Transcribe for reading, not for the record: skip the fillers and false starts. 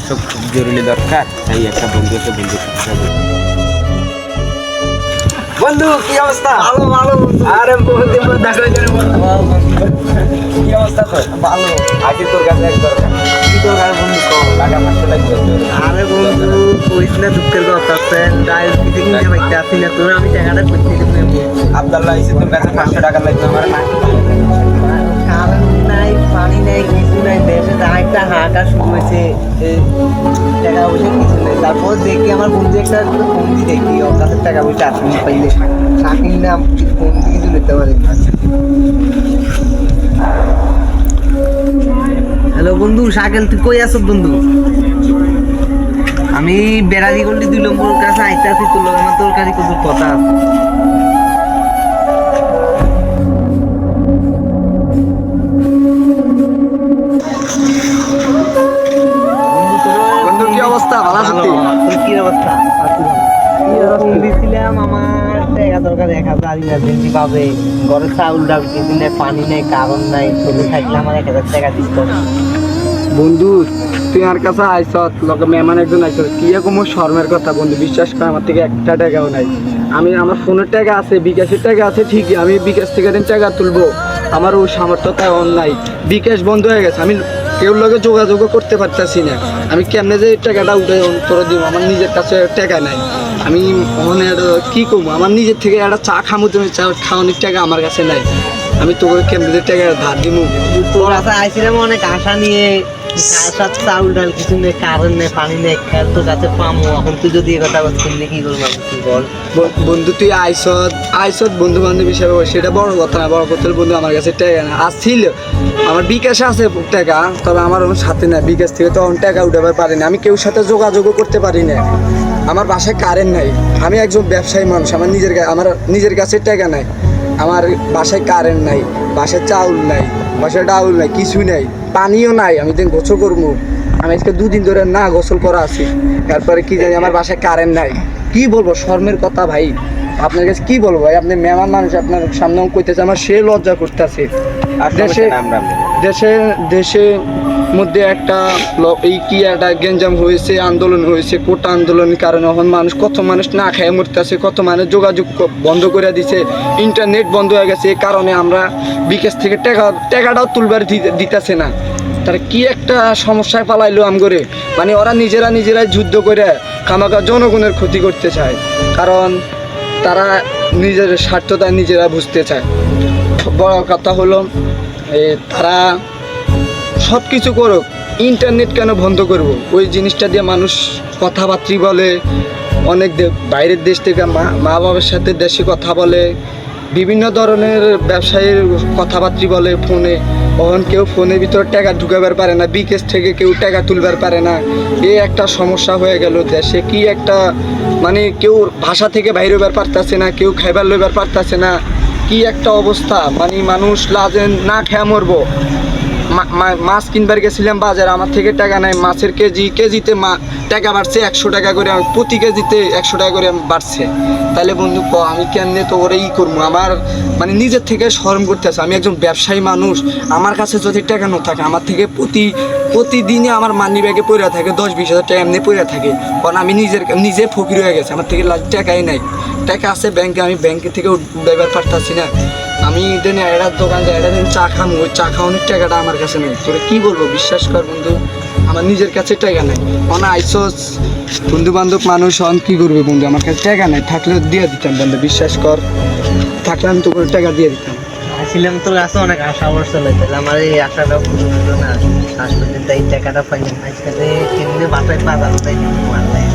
সব খুব জরুরি দরকার, তাই একটা বন্ধু এসে বন্ধু বন্ধু কি অবস্থা? ভালো ভালো বন্ধু। আরে বহুদিন পর দেখা হয়েছে রে বন্ধু। কি অবস্থা তোর? ভালো। আজকে তোর কাছে এক দরকার। কি দরকার বন্ধু কও? টাকা 500 লাগবে তোর। আরে বন্ধু কইস না, দুঃখের কথা আছে। ডাইল কিছু কিনতে পাইতে আসি না, তোর আমি টাকাটা কই থেকে নেবো? আব্দুল্লাহ এসে তোর কাছে 500 টাকা লাগবে আমার না। কারণ নাই, পানি নাই, কিছু নাই, দেশে যা একটা হাহাকার শুরু হয়েছে, এই টাকা পয়সা কিছু নেই। তারপর দেখি আমার বন্ধু একটা ফোন দিয়ে দেখি ওর কাছে টাকা পয়সা আসে না, পাইলে শাকিল না ফোন দিয়ে কিছু নিতে পারি। হ্যালো বন্ধু শাকিল, তুই কই আছো বন্ধু? আমি বেড়াদি গল্লি 2 নম্বর কাছে আইতে আছি, তোর লগে আমার তোর কাছে কত কথা আছে। বন্ধু কি অবস্থা? ভালো আছিস তুই? তোর কি অবস্থা? ফোন দিছিলাম, আমার টাকা দরকার 1000 ইমার্জেন্সি পাবে। ঘরে চাউল ডাল কিছু নেই, পানি নেই, কারণ নাই, চলে থাকলে আমার 1000 টাকা দিতে হবে। বন্ধু তুই আমার কাছে আইস লোকে মেহমান একজন আইস কি রকম শর্মের কথা বন্ধু, বিশ্বাস কর আমার থেকে একটা টাকাও নাই। আমি আমার ফোনের টাকা আছে, বিকাশের টাকা আছে ঠিকই, আমি বিকাশ থেকে দিন টাকা তুলবো, আমার ওই সামর্থ্যতা নাই। বিকাশ বন্ধ হয়ে গেছে, আমি কেউ লোকে যোগাযোগও করতে পারতেছি না। আমি কেমনে যে টাকাটা উঠে তোরা দিব, আমার নিজের কাছে টাকা নাই। আমি মনে কি করবো, আমার নিজের থেকে একটা চা খামো, তুমি চা খাওয়ানোর টাকা আমার কাছে নাই। আমি তোকে কেমনে টাকা ধার দিব? তোর কাছে আইছিলাম অনেক আশা নিয়ে, আশা চাউল ডাল কিছু নেই, কারণ নেই, পানি নেই, খেয়াল তোর কাছে পামো। এখন তুই যদি এই কথা বলছিস কি করবো তুই বল? বন্ধু তুই আইসত বন্ধু বান্ধব হিসাবে সেটা বড় কথা না, বড় কথা হলো বন্ধু আমার কাছে টাকা না আসছিল। আমার বিকাশ আছে টাকা, তবে আমার ওর সাথে না, বিকাশ থেকে তখন টাকা উঠাবার পারি না, আমি কেউ সাথে যোগাযোগও করতে পারি না। আমার বাসায় কারেন্ট নাই, আমি একজন ব্যবসায়ী মানুষ, আমার নিজের কাছে টাকা নাই। আমার বাসায় কারেন্ট নাই, বাসায় চাউল নাই, বাসায় ডাউল নাই, কিছু নাই, পানিও নাই। আমি দিন গোসল করবো, আমি আজকে 2 দিন ধরে না গোসল করা আছি। তারপরে কি জানি আমার বাসায় কারেন্ট নাই। কি বলবো, শর্মের কথা ভাই, আপনার কাছে কি বলবো ভাই? আপনি মেহমান মানুষ, আপনার সামনে কইতেছে, আমার সে লজ্জা করতেছে। আর দেশে আমরা দেশে মধ্যে একটা এই কি একটা গেঞ্জাম হয়েছে, আন্দোলন হয়েছে, কোটা আন্দোলনের কারণে এখন কত মানুষ না খেয়ে মরতেছে, কত মানুষ যোগাযোগ বন্ধ করে দিছে, ইন্টারনেট বন্ধ হয়ে গেছে। এই কারণে আমরা বিকাশ থেকে টাকাটাও তুলবার দিতেছে না। তারা কি একটা সমস্যায় পালাইলো আমগরে, মানে ওরা নিজেরাই যুদ্ধ করে খামাখা জনগণের ক্ষতি করতে চায়, কারণ তারা নিজের স্বার্থটা নিজেরা বুঝতে চায়। বড় কথা হলো তারা সব কিছু করুক, ইন্টারনেট কেন বন্ধ করব? ওই জিনিসটা দিয়ে মানুষ কথাবার্তা বলে, অনেক বাইরের দেশ থেকে মা বাবার সাথে দেশে কথা বলে, বিভিন্ন ধরনের ব্যবসায়ীর কথাবার্তা বলে ফোনে। তখন কেউ ফোনের ভিতর টাকা ঢুকাবার পারে না, বিকেশ থেকে কেউ টাকা তুলবার পারে না। এই একটা সমস্যা হয়ে গেল দেশে। কি একটা মানে কেউ ভাষা থেকে বাইরে হবার পারতেছে না, কেউ খাইবার লইবার পারতেছে না। কি একটা অবস্থা, মানে মানুষ লাজে না খেয়ে মরবো। মাছ কিনবার গেছিলাম বাজার, আমার থেকে টাকা নাই, মাছের কেজিতে টাকা বাড়ছে 100 টাকা করে, প্রতি কেজিতে 100 টাকা করে বাড়ছে। তাহলে বন্ধু আমি কেমনে তো ওরা করবো? আমার মানে নিজের থেকে শরম করতেছে। আমি একজন ব্যবসায়ী মানুষ, আমার কাছে যদি টাকা না থাকে, আমার থেকে প্রতিদিনই আমার মানি ব্যাগে পড়ে থাকে 10-20 হাজার টাকা এমনি পড়ে থাকে, কারণ আমি নিজে ফকির হয়ে গেছে। আমার থেকে টাকাই নাই, টাকা আছে ব্যাংকে, আমি ব্যাংকে থেকে উঠাইবার পারতাছি না। আমি দিনে একটা দোকান যাই, একটা দিন চা খাম, ওই চা খাওয়ানোর টাকাটা আমার কাছে নেই। তোরা কি বলবো, বিশ্বাস কর বন্ধু, আমার নিজের কাছে টাকা নেই। অনা আইসোস বন্ধু বান্ধব মানুষ অন কি করবে বন্ধু, আমার কাছে টাকা নেই, থাকলে দিয়ে দিতাম বন্ধু, বিশ্বাস কর, থাকলে আমি তো করে টাকা দিয়ে দিতাম। আসছিলাম তোর কাছে অনেক আশা ভরসা লাগছিল, আমার এই আশাটাও পূরণ হলো না। শেষ পর্যন্ত এই টাকাটা পাইলাম, আজকে কেমনি বাসায় বাজার তাই মার লাগে।